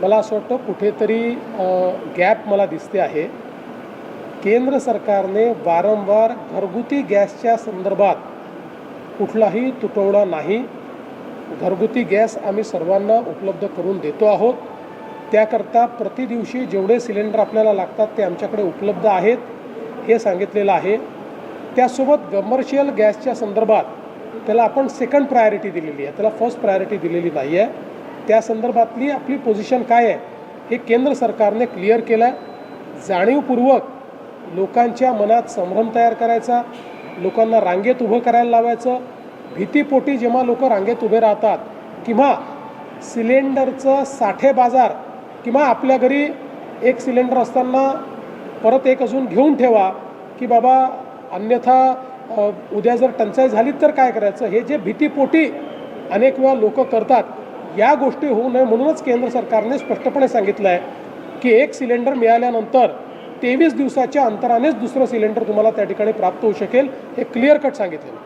मला असं वाटतं कुठेतरी गॅप मला दिसते आहे। केंद्र सरकारने वारंवार घरगुती गॅसच्या संदर्भात कुठलाही तुटवडा नाही। घरगुती गॅस आम्ही सर्वांना उपलब्ध करून देतो आहोत। त्याकरता प्रतिदिवशी जेवढे सिलेंडर आपल्याला लागतात ते आमच्याकडे उपलब्ध आहेत हे सांगितलेलं आहे। त्यासोबत कमर्शियल गॅसच्या संदर्भात त्याला आपण सेकंड प्रायोरिटी दिलेली आहे, त्याला फर्स्ट प्रायोरिटी दिलेली नाही आहे। त्या संदर्भातली आपली पोझिशन काय आहे हे केंद्र सरकारने क्लिअर केलं आहे। जाणीवपूर्वक लोकांच्या मनात संभ्रम तयार करायचा, लोकांना रांगेत उभं करायला लावायचं, भीतीपोटी जेव्हा लोक रांगेत उभे राहतात किंवा सिलेंडरचं साठे बाजार किंवा आपल्या घरी एक सिलेंडर असताना परत एक अजून घेऊन ठेवा की बाबा अन्यथा उद्या जर टंचाई झाली तर काय करायचं, हे जे भीतीपोटी अनेक वेळा लोक करतात, या गोष्टी होऊ नये म्हणूनच केंद्र सरकारने स्पष्टपणे सांगितलं आहे की एक सिलेंडर मिळाल्यानंतर 23 दिवसाच्या अंतरानेच दुसरं सिलेंडर तुम्हाला त्या ठिकाणी प्राप्त होऊ शकेल, हे क्लिअर कट सांगितलं।